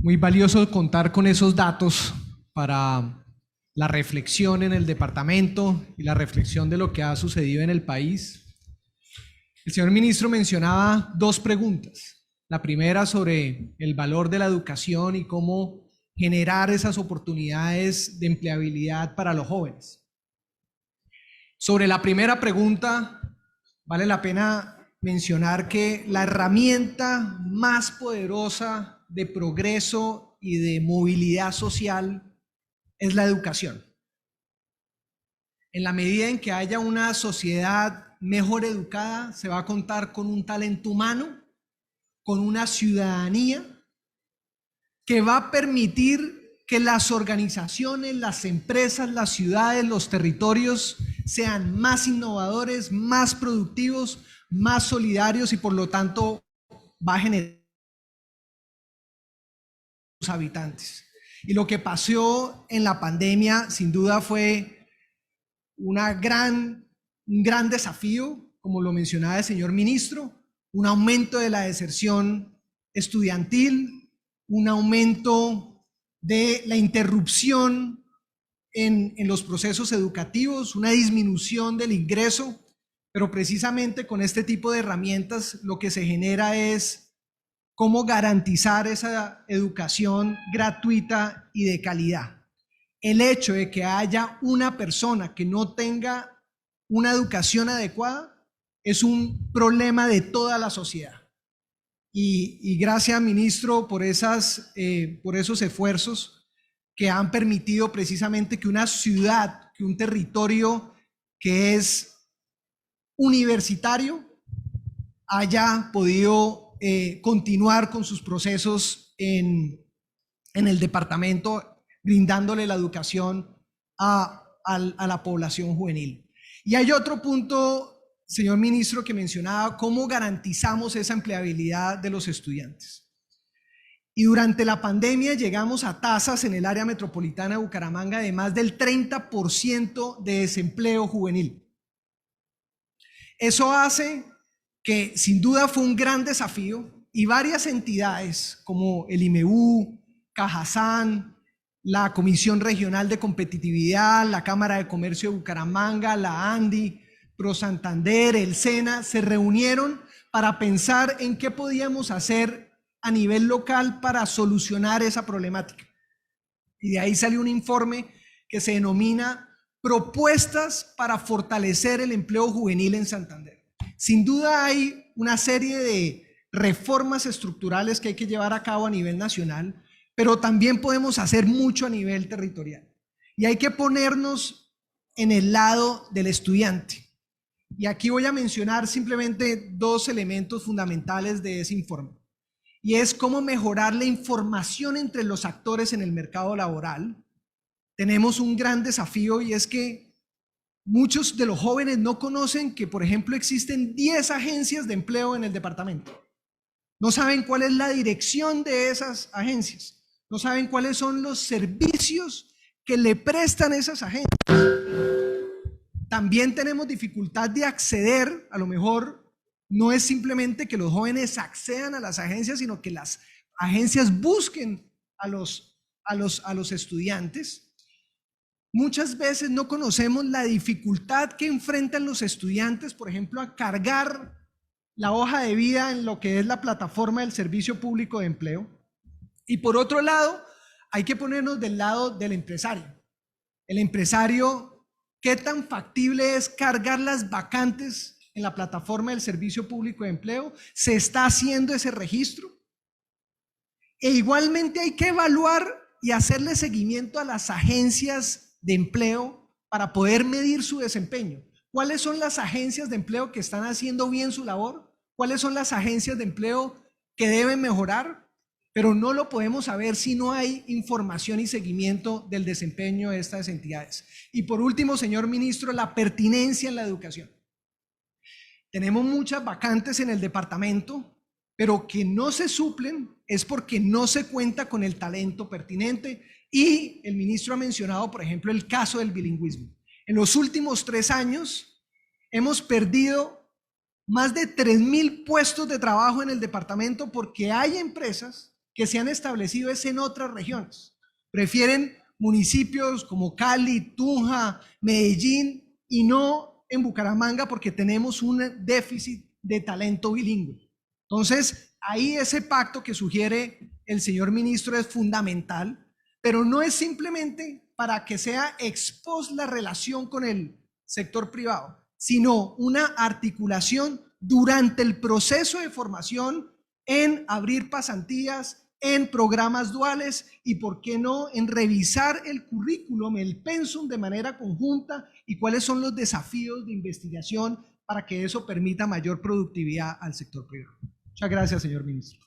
Muy valioso contar con esos datos para la reflexión en el departamento y la reflexión de lo que ha sucedido en el país. El señor ministro mencionaba dos preguntas. La primera sobre el valor de la educación y cómo generar esas oportunidades de empleabilidad para los jóvenes. Sobre la primera pregunta, vale la pena mencionar que la herramienta más poderosa de progreso y de movilidad social es la educación. En la medida en que haya una sociedad mejor educada, se va a contar con un talento humano, con una ciudadanía que va a permitir que las organizaciones, las empresas, las ciudades, los territorios sean más innovadores, más productivos, más solidarios y por lo tanto va a generar sus habitantes. Y lo que pasó en la pandemia sin duda fue un gran desafío, como lo mencionaba el señor ministro, un aumento de la deserción estudiantil, un aumento de la interrupción en los procesos educativos, una disminución del ingreso, pero precisamente con este tipo de herramientas lo que se genera es cómo garantizar esa educación gratuita y de calidad. El hecho de que haya una persona que no tenga una educación adecuada es un problema de toda la sociedad. Y gracias, ministro, por esos esfuerzos que han permitido precisamente que una ciudad, que un territorio que es universitario haya podido continuar con sus procesos en el departamento, brindándole la educación a la población juvenil. Y hay otro punto, señor ministro, que mencionaba cómo garantizamos esa empleabilidad de los estudiantes. Y durante la pandemia llegamos a tasas en el área metropolitana de Bucaramanga de más del 30% de desempleo juvenil. Eso hace que sin duda fue un gran desafío y varias entidades como el IMEU, Cajazán, la Comisión Regional de Competitividad, la Cámara de Comercio de Bucaramanga, la ANDI, ProSantander, el SENA, se reunieron para pensar en qué podíamos hacer a nivel local para solucionar esa problemática. Y de ahí salió un informe que se denomina Propuestas para fortalecer el empleo juvenil en Santander. Sin duda hay una serie de reformas estructurales que hay que llevar a cabo a nivel nacional, pero también podemos hacer mucho a nivel territorial. Y hay que ponernos en el lado del estudiante. Y aquí voy a mencionar simplemente dos elementos fundamentales de ese informe. Y es cómo mejorar la información entre los actores en el mercado laboral. Tenemos un gran desafío y es que muchos de los jóvenes no conocen que, por ejemplo, existen 10 agencias de empleo en el departamento. No saben cuál es la dirección de esas agencias. No saben cuáles son los servicios que le prestan esas agencias. También tenemos dificultad de acceder, a lo mejor no es simplemente que los jóvenes accedan a las agencias, sino que las agencias busquen a los estudiantes. Muchas veces no conocemos la dificultad que enfrentan los estudiantes, por ejemplo, a cargar la hoja de vida en lo que es la plataforma del Servicio Público de Empleo. Y por otro lado, hay que ponernos del lado del empresario. El empresario, ¿qué tan factible es cargar las vacantes en la plataforma del Servicio Público de Empleo? ¿Se está haciendo ese registro? E igualmente hay que evaluar y hacerle seguimiento a las agencias de empleo para poder medir su desempeño. ¿Cuáles son las agencias de empleo que están haciendo bien su labor? ¿Cuáles son las agencias de empleo que deben mejorar? Pero no lo podemos saber si no hay información y seguimiento del desempeño de estas entidades. Y por último, señor ministro, la pertinencia en la educación. Tenemos muchas vacantes en el departamento, pero que no se suplen es porque no se cuenta con el talento pertinente. Y el ministro ha mencionado, por ejemplo, el caso del bilingüismo. En los últimos 3 años hemos perdido más de 3.000 puestos de trabajo en el departamento porque hay empresas que se han establecido es en otras regiones. Prefieren municipios como Cali, Tunja, Medellín y no en Bucaramanga porque tenemos un déficit de talento bilingüe. Entonces, ahí ese pacto que sugiere el señor ministro es fundamental, pero no es simplemente para que sea ex post la relación con el sector privado, sino una articulación durante el proceso de formación en abrir pasantías, en programas duales y, por qué no, en revisar el currículum, el pensum de manera conjunta y cuáles son los desafíos de investigación para que eso permita mayor productividad al sector privado. Muchas gracias, señor ministro.